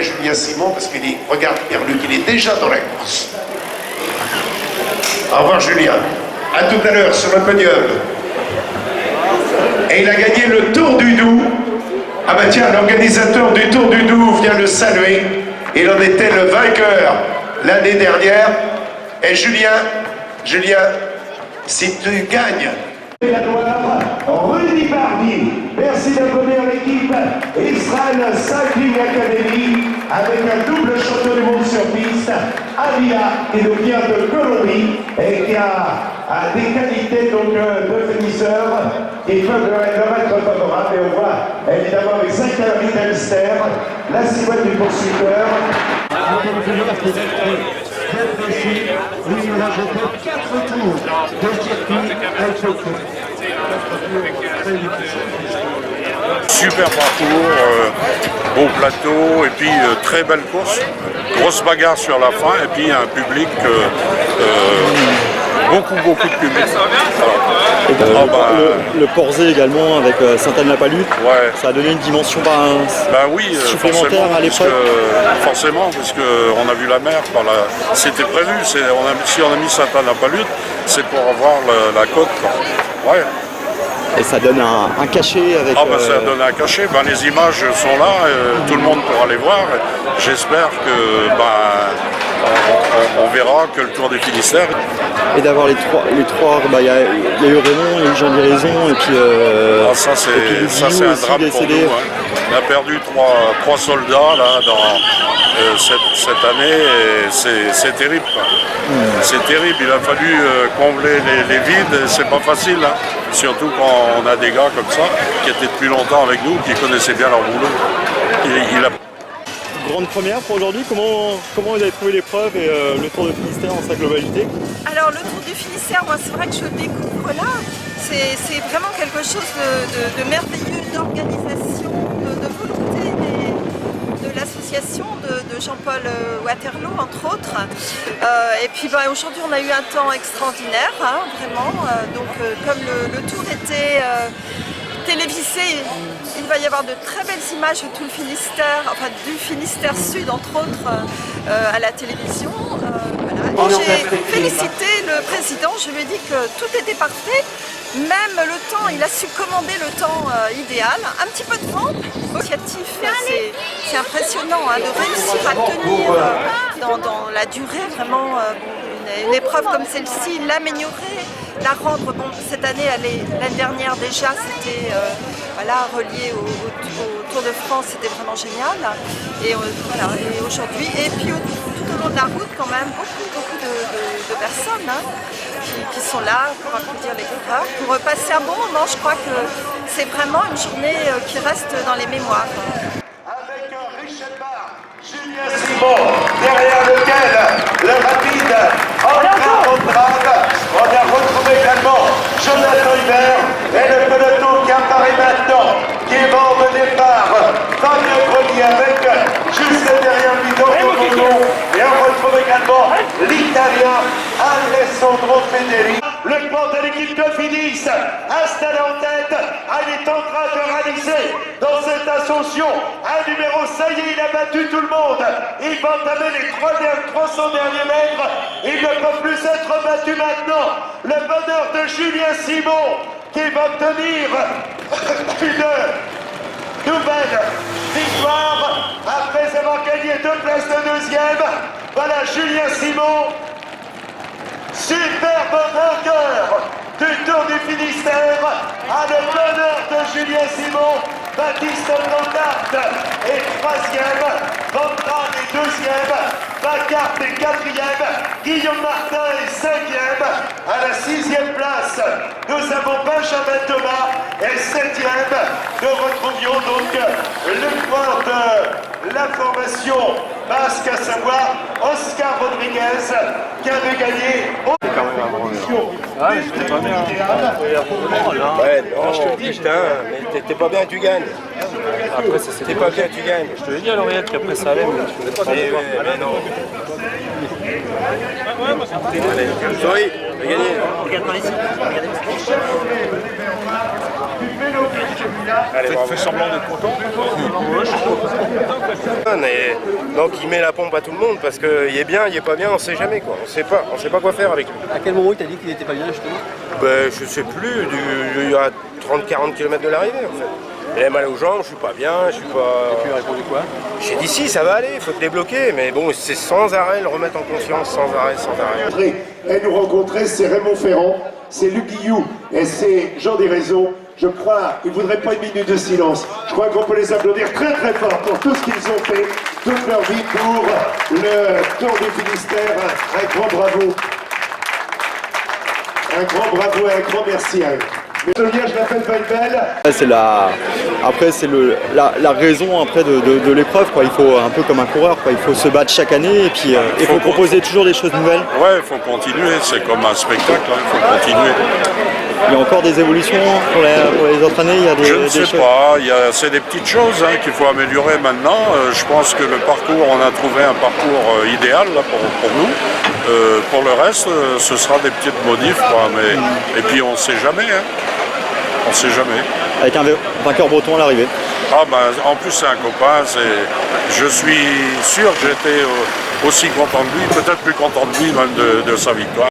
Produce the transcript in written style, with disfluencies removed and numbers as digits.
appelait Julien Simon parce qu'il dit, regarde Pierre-Luc, il est déjà dans la course. Au revoir Julien. À tout à l'heure sur le podium. Et il a gagné le Tour du Doubs. Ah bah tiens, l'organisateur du Tour du Doubs vient le saluer. Il en était le vainqueur l'année dernière. Et Julien, si tu gagnes... Rudy Barbier, merci d'applaudir l'équipe Israël Cycling Academy avec un double champion du monde sur piste, Alia qui nous vient de Colombie et qui a des qualités donc de finisseur qui peuvent leur être favorables. Et on voit évidemment avec Zachary Delster, la silhouette du poursuiveur. Super parcours, beau plateau et puis très belle course, grosse bagarre sur la fin et puis un public, beaucoup de public. Le Porzé également avec Sainte-Anne-la-Palud, ouais. Ça a donné une dimension oui, supplémentaire à l'épreuve. Forcément, parce qu'on a vu la mer, c'était prévu, si on a mis Sainte-Anne-la-Palud, c'est pour avoir la côte. Quoi. Ouais. Et ça donne un cachet avec... ça donne un cachet, les images sont là, tout le monde pourra les voir. J'espère que on verra que le Tour des Finistères. Et d'avoir les trois, il y a eu Raymond, il y a eu Jean Liraison et puis... ça c'est un drame pour nous. Hein. On a perdu trois soldats là, dans cette année et c'est terrible. C'est terrible, il a fallu combler les vides, c'est pas facile. Hein. Surtout quand on a des gars comme ça, qui étaient depuis longtemps avec nous, qui connaissaient bien leur boulot. Grande première pour aujourd'hui, comment vous avez trouvé l'épreuve et le Tour de Finistère dans sa globalité? Alors le Tour du Finistère, moi c'est vrai que je le découvre là, c'est vraiment quelque chose de merveilleux, d'organisation, de volonté de l'association de Jean-Paul Waterloo entre autres. Et puis aujourd'hui on a eu un temps extraordinaire, hein, vraiment, comme le Tour était télévisé, il va y avoir de très belles images de tout le Finistère, enfin du Finistère Sud entre autres à la télévision. Voilà. J'ai félicité le président, je lui ai dit que tout était parfait, même le temps, il a su commander le temps idéal, un petit peu de vent, c'est impressionnant hein, de réussir à tenir dans la durée vraiment. Une épreuve comme celle-ci, l'améliorer, la rendre, cette année, l'année dernière déjà, c'était relié au Tour de France, c'était vraiment génial. Et aujourd'hui, et puis tout au long de la route quand même, beaucoup de personnes hein, qui sont là pour applaudir les coureurs, pour passer un bon moment. Je crois que c'est vraiment une journée qui reste dans les mémoires. Avec Richard, Julien Simon, derrière lequel le rapide Andrade. On a retrouvé également Jonathan Hubert et le peloton qui apparaît maintenant, qui est mort de départ. Fabien Grenier avec juste derrière lui Dordono. Et on retrouve également l'Italien Alessandro Fedeli. Le plan de l'équipe de Finis, installé en tête, il est en train de réaliser dans cette ascension un numéro, ça y est, il a battu tout le monde. Il va entamer les 300 derniers mètres, il ne peut plus être battu maintenant. Le bonheur de Julien Simon qui va obtenir une nouvelle victoire après avoir gagné 2 places de deuxième. Voilà Julien Simon. Superbe vainqueur du Tour du Finistère, à le bonheur de Julien Simon. Baptiste Van est 3e, Van Tran est 2e, Bacart est 4e, Guillaume Martin est 5e. À la 6e place, nous avons Benjamin Thomas et 7e. Nous retrouvions donc le point de la formation basque, à savoir Oscar Rodriguez, qui avait gagné j'étais pas bien. Ouais, non, je te le dis, putain, mais t'es pas bien, tu gagnes. Après, t'es pas bien, tu gagnes. Je te l'ai dit à l'oreillette qu'après ça allait, mais tu faisais pas bien. Mais non. Sorry, t'as gagné. Regarde par ici. Fais semblant d'être content. Et donc il met la pompe à tout le monde parce qu'il est bien, il est pas bien, on sait jamais quoi. On sait pas quoi faire avec lui. À quel moment il t'a dit qu'il n'était pas bien justement? Ben, je sais plus, il y a 30-40 km de l'arrivée en fait. Il a mal aux jambes, je suis pas bien, je suis pas. Tu lui as répondu quoi? J'ai dit si, ça va aller, il faut te débloquer, mais bon, c'est sans arrêt le remettre en confiance, sans arrêt. Et nous rencontrer, c'est Raymond Ferrand, c'est Luc Guillou et c'est Jean Desréseaux. Je crois, ils ne voudraient pas une minute de silence. Je crois qu'on peut les applaudir très très fort pour tout ce qu'ils ont fait toute leur vie pour le Tour du Finistère. Un grand bravo. Un grand bravo et un grand merci à eux. Mais je l'appelle Valbel. Après, c'est la raison après de l'épreuve, quoi. Il faut un peu comme un coureur, quoi. Il faut se battre chaque année et puis il faut proposer toujours des choses nouvelles. Ouais, il faut continuer, c'est comme un spectacle, il faut continuer. Il y a encore des évolutions pour les autres années, il y a des Je ne sais choses. pas, c'est des petites choses qu'il faut améliorer maintenant. Je pense que le parcours, on a trouvé un parcours idéal là, pour nous. Pour le reste, ce sera des petites modifs, quoi. Et puis on ne sait jamais. On ne sait jamais. Avec un vainqueur breton à l'arrivée. Ah ben, en plus c'est un copain, je suis sûr que j'étais aussi content de lui, peut-être plus content de lui même de sa victoire.